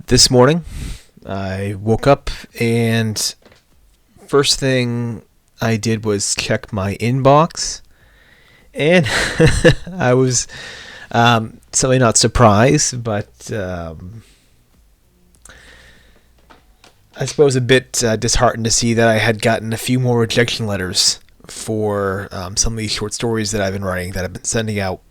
This morning, I woke up and first thing I did was check my inbox, and I was certainly not surprised, but I suppose a bit disheartened to see that I had gotten a few more rejection letters for some of these short stories that I've been writing, that I've been sending out.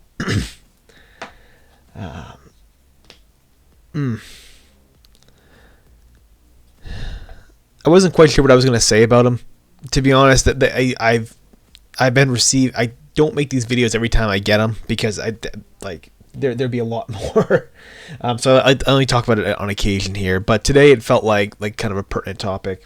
I wasn't quite sure what I was going to say about them. To be honest, I've been received. I don't make these videos every time I get them because there'd be a lot more. So I only talk about it on occasion here. But today it felt like kind of a pertinent topic.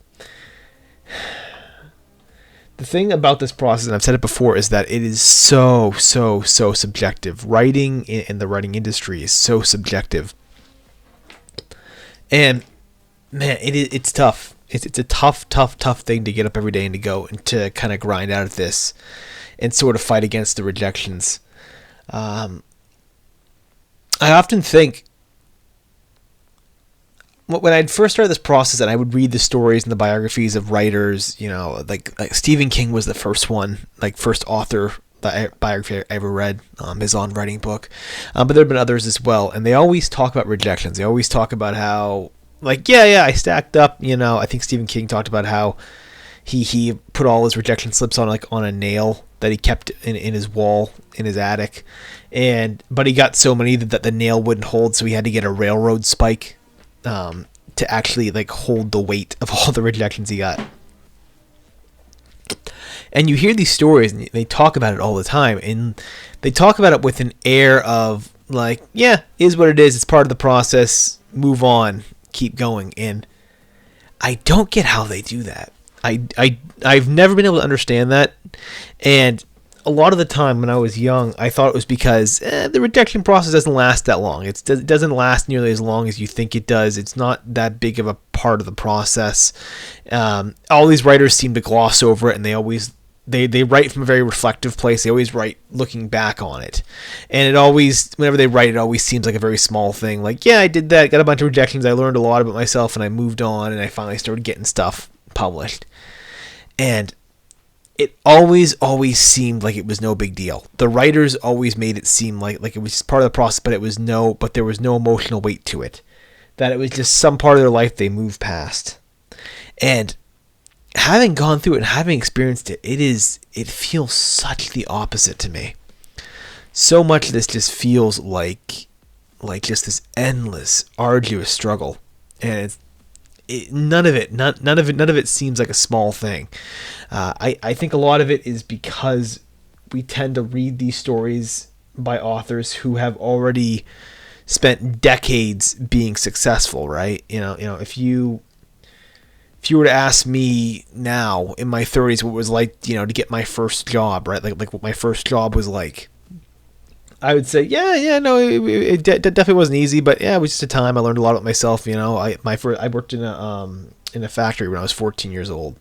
The thing about this process, and I've said it before, is that it is so subjective. Writing in the writing industry is so subjective, and man, it's tough. It's a tough thing to get up every day and to go and to kind of grind out at this and sort of fight against the rejections. I often think when I'd first started this process and I would read the stories and the biographies of writers, like Stephen King was the first one, first author biography I ever read, his On Writing book. But there have been others as well, and they always talk about rejections. They always talk about how, I stacked up. I think Stephen King talked about how he put all his rejection slips on a nail that he kept in his wall in his attic, but he got so many that the nail wouldn't hold, so he had to get a railroad spike to actually hold the weight of all the rejections he got. And you hear these stories and they talk about it all the time, and they talk about it with an air of is what it is, it's part of the process, move on, keep going. And I don't get how they do that. I've never been able to understand that. And a lot of the time when I was young, I thought it was because the rejection process doesn't last that long. It doesn't last nearly as long as you think it does. It's not that big of a part of the process. All these writers seem to gloss over it, and they write from a very reflective place. They always write looking back on it. And whenever they write, it always seems like a very small thing. I did that, got a bunch of rejections, I learned a lot about myself, and I moved on, and I finally started getting stuff published. And it always seemed like it was no big deal. The writers always made it seem like it was just part of the process, but there was no emotional weight to it. That it was just some part of their life they moved past. And having gone through it and having experienced it, it feels such the opposite to me. So much of this just feels like just this endless, arduous struggle, and none of it seems like a small thing. I think a lot of it is because we tend to read these stories by authors who have already spent decades being successful, right? If you were to ask me now in my 30s what it was like, to get my first job, right? Like what my first job was like, I would say, it definitely wasn't easy, but yeah, it was just a time. I learned a lot about myself. I worked in a factory when I was 14 years old,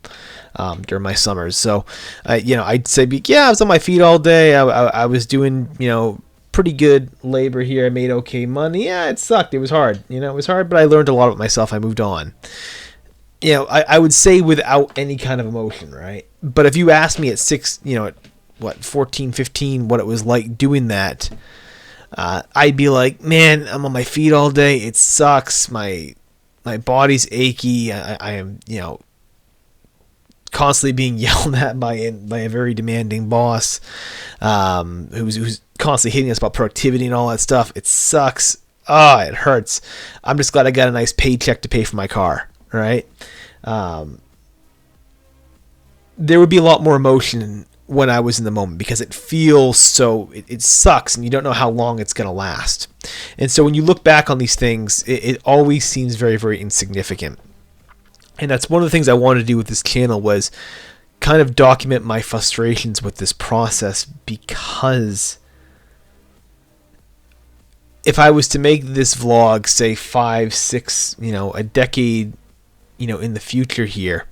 during my summers. So, I'd say, I was on my feet all day. I was doing, pretty good labor here. I made okay money. Yeah, it sucked. It was hard. It was hard, but I learned a lot about myself. I moved on. I would say without any kind of emotion, right? But if you asked me at 14, 15, what it was like doing that, I'd be like, man, I'm on my feet all day. It sucks. My body's achy. I am, constantly being yelled at by a very demanding boss, who's constantly hitting us about productivity and all that stuff. It sucks. Oh, it hurts. I'm just glad I got a nice paycheck to pay for my car, right? There would be a lot more emotion when I was in the moment, because it feels so, it sucks, and you don't know how long it's going to last. And so when you look back on these things, it always seems very, very insignificant. And that's one of the things I wanted to do with this channel, was kind of document my frustrations with this process, because if I was to make this vlog, say 5, 6, a decade, in the future here,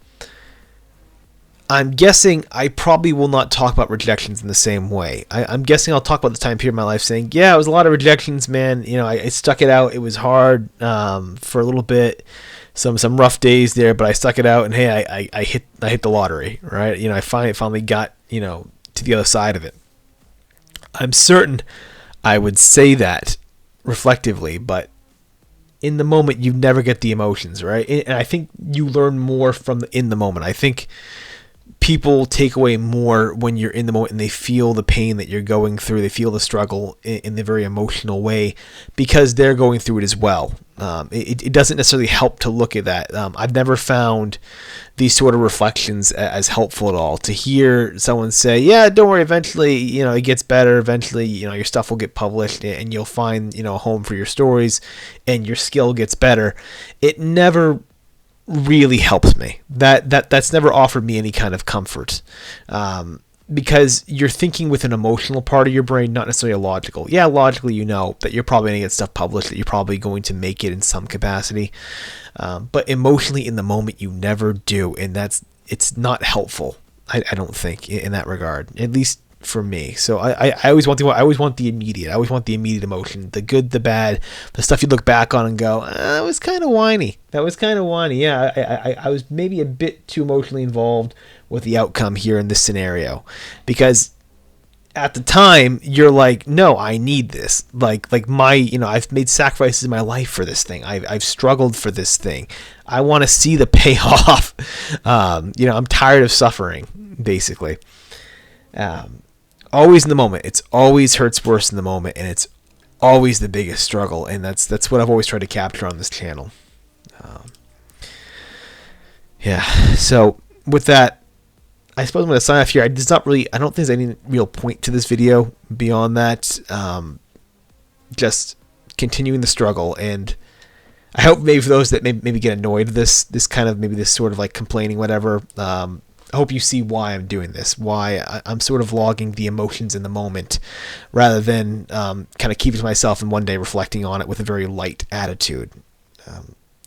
I'm guessing I probably will not talk about rejections in the same way. I'm guessing I'll talk about the time period in my life saying, yeah, it was a lot of rejections, man. I stuck it out. It was hard for a little bit, some rough days there, but I stuck it out, and hey, I hit the lottery, right? I finally got to the other side of it. I'm certain I would say that reflectively, but in the moment you never get the emotions, right? And I think you learn more from in the moment. I think people take away more when you're in the moment and they feel the pain that you're going through. They feel the struggle in the very emotional way because they're going through it as well. It doesn't necessarily help to look at that. I've never found these sort of reflections as helpful at all. To hear someone say, yeah, don't worry, eventually, it gets better. Eventually, your stuff will get published and you'll find, a home for your stories and your skill gets better. It never really helps me. That's never offered me any kind of comfort, because you're thinking with an emotional part of your brain, not necessarily a logical. Yeah, logically that you're probably going to get stuff published, that you're probably going to make it in some capacity, but emotionally in the moment you never do, and it's not helpful. I don't think in that regard, at least for me. So I always want the immediate. I always want the immediate emotion, the good, the bad, the stuff you look back on and go, that was kind of whiny. Yeah, I was maybe a bit too emotionally involved with the outcome here in this scenario, because at the time you're like, no, I need this. Like I've made sacrifices in my life for this thing. I've struggled for this thing. I want to see the payoff. I'm tired of suffering, basically. Always in the moment. It's always hurts worse in the moment, and it's always the biggest struggle, and that's what I've always tried to capture on this channel. So with that, I suppose I'm going to sign off here. I don't think there's any real point to this video beyond that. Just continuing the struggle, and I hope maybe for those that maybe get annoyed with this kind of, maybe this sort of like complaining, whatever, I hope you see why I'm doing this, why I'm sort of logging the emotions in the moment rather than kind of keeping to myself and one day reflecting on it with a very light attitude.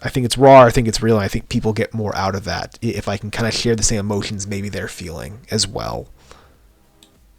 I think it's raw, I think it's real, and I think people get more out of that if I can kind of share the same emotions maybe they're feeling as well.